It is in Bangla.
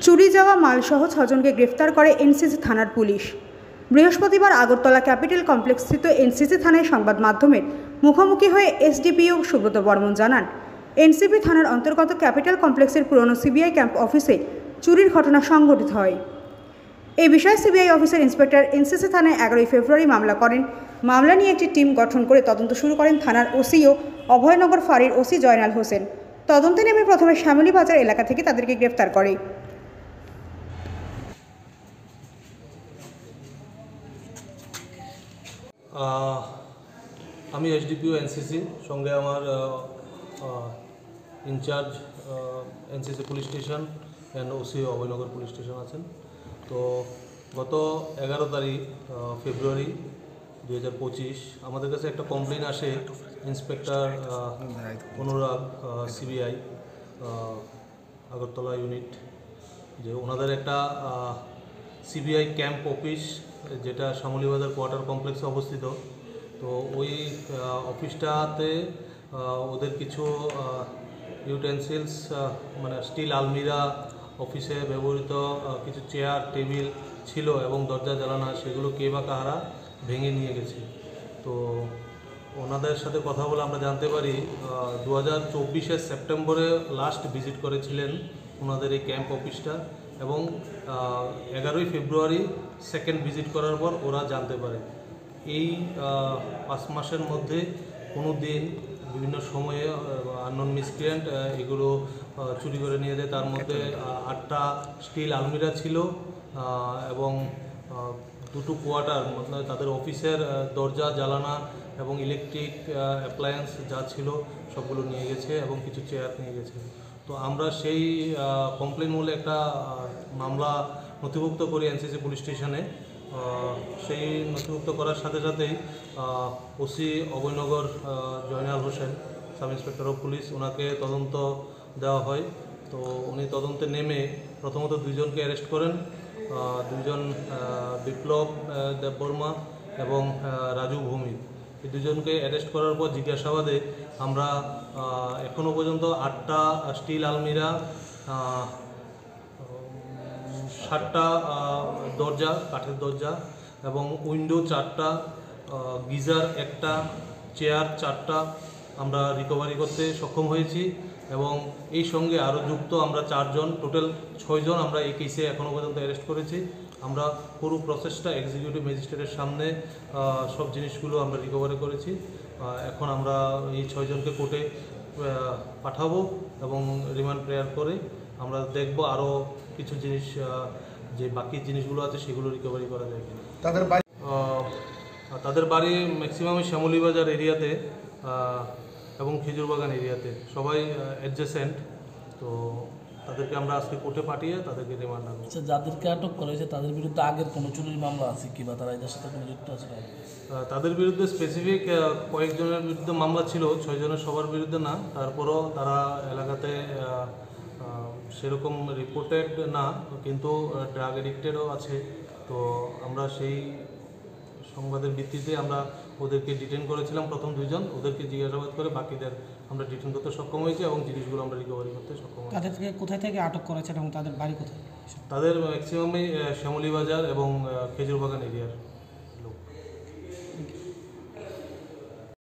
চুরি যাওয়া মালসহ 6 জনকে গ্রেফতার করে এনসিসি থানার পুলিশ। বৃহস্পতিবার আগরতলা ক্যাপিটাল কমপ্লেক্সস্থিত এনসিসি থানায় সংবাদ মাধ্যমের মুখোমুখি হয়ে এসডিপিও সুব্রত বর্মন জানান, এনসিপি থানার অন্তর্গত ক্যাপিটাল কমপ্লেক্সের পুরনো সিবিআই ক্যাম্প অফিসে চুরির ঘটনা সংঘটিত হয়। এই বিষয়ে সিবিআই অফিসার ইন্সপেক্টর এনসিসি থানায় 11 ফেব্রুয়ারি মামলা করেন। মামলা নিয়ে একটি টিম গঠন করে তদন্ত শুরু করেন থানার ওসি ও অভয়নগর ফাঁড়ির ওসি জয়নাল হোসেন। তদন্তে নেমে প্রথমে শ্যামলী বাজার এলাকা থেকে তাদেরকে গ্রেফতার করে। আমি এসডিপিও এনসিসি, সঙ্গে আমার incharge NCC police station and OC Abhaynagar police station আছেন। তো গত 11 তারিখ ফেব্রুয়ারি 2025 আমাদের কাছে একটা কমপ্লেন আসে ইন্সপেক্টর অনুরাগ সিবিআই আগরতলা ইউনিট, যে ওনাদের একটা সিবিআই ক্যাম্প অফিস যেটা শ্যামলীবাজার কোয়ার্টার কমপ্লেক্সে অবস্থিত। তো ওই অফিসটাতে ওদের কিছু ইউটেন্সিলস মানে স্টিল আলমিরা, অফিসে ব্যবহৃত কিছু চেয়ার টেবিল ছিল এবং দরজা জানালা সেগুলো কে বা কাহারা ভেঙে নিয়ে গেছে। তো ওনাদের সাথে কথা বলে আমরা জানতে পারি 2024 সেপ্টেম্বরে লাস্ট ভিজিট করেছিলেন ওনাদের এই ক্যাম্প অফিসটা, এবং 11 ফেব্রুয়ারি সেকেন্ড ভিজিট করার পর ওরা জানতে পারে এই 5 মাসের মধ্যে কোনো দিন বিভিন্ন সময়ে আননোন মিসক্রিয়েন্ট এগুলো চুরি করে নিয়ে যায়। তার মধ্যে 8টা স্টিল আলমিরা ছিল এবং 2টো কোয়ার্টার, মানে তাদের অফিসের দরজা জানালা এবং ইলেকট্রিক অ্যাপ্লায়েন্স যা ছিল সবগুলো নিয়ে গেছে এবং কিছু চেয়ার নিয়ে গেছে। তো আমরা সেই কমপ্লেন মূলে একটা মামলা নথিভুক্ত করি এনসিসি পুলিশ স্টেশনে। সেই নথিভুক্ত করার সাথে সাথেই OC Abhaynagar Joynal Hossain, sub inspector of police, ওনাকে তদন্ত দেওয়া হয়। তো উনি তদন্তে নেমে প্রথমত 2 জনকে অ্যারেস্ট করেন, 2 জন বিপ্লব দেববর্মা এবং রাজু ভৌমিক। এই 2 জনকে অ্যারেস্ট করার পর জিজ্ঞাসাবাদে আমরা এখনও পর্যন্ত 8টা স্টিল আলমিরা, 7টা দরজা, কাঠের দরজা এবং উইন্ডো 4টা, গিজার 1টা, চেয়ার 4টা আমরা রিকভারি করতে সক্ষম হয়েছি। এবং এই সঙ্গে আরও যুক্ত আমরা 4 জন, টোটাল 6 জন আমরা এই কেসে এখনও পর্যন্ত অ্যারেস্ট করেছি। আমরা পুরো প্রসেসটা এক্সিকিউটিভ ম্যাজিস্ট্রেটের সামনে সব জিনিসগুলো আমরা রিকভারি করেছি। এখন আমরা এই 6 জনকে কোর্টে পাঠাবো এবং রিমান্ড প্রেয়ার করে আমরা দেখব আরও কিছু জিনিস, যে বাকি জিনিসগুলো আছে সেগুলো রিকভারি করা যায় কিনা। তাদের বাড়ি ম্যাক্সিমামই শ্যামলীবাজার এরিয়াতে এবং খেজুরবাগান এরিয়াতে, সবাই অ্যাডজেসেন্ট। তো তাদেরকে আমরা আজকে কোর্টে পাঠিয়ে তাদেরকে রিমান্ড আনবো। আচ্ছা, যাদেরকে আটক করা হয়েছে তাদের বিরুদ্ধে আগের কোনো চুরির মামলা আছে কি, বা তারা এদের সাথে কোনো যুক্ত আছে? তাদের বিরুদ্ধে স্পেসিফিক কয়েকজনের বিরুদ্ধে মামলা ছিল, 6 জনের সবার বিরুদ্ধে না। তারপরও তারা এলাকাতে সেরকম রিপোর্টেড না, কিন্তু ড্রাগ এডিক্টেডও আছে। তো আমরা সেই সংবাদের ভিত্তিতে আমরা ওদেরকে ডিটেন করেছিলাম। প্রথম 2 জন, ওদেরকে জিজ্ঞাসাবাদ করে বাকিদের আমরা ডিটেন করতে সক্ষম হয়েছি এবং জিনিসগুলো আমরা রিকভারি করতে সক্ষম হয়েছি। তাদেরকে কোথায় থেকে আটক করেছেন এবং তাদের বাড়ি কোথায়? তাদের ম্যাক্সিমামই শ্যামলীবাজার এবং খেজুরবাগান এরিয়ার।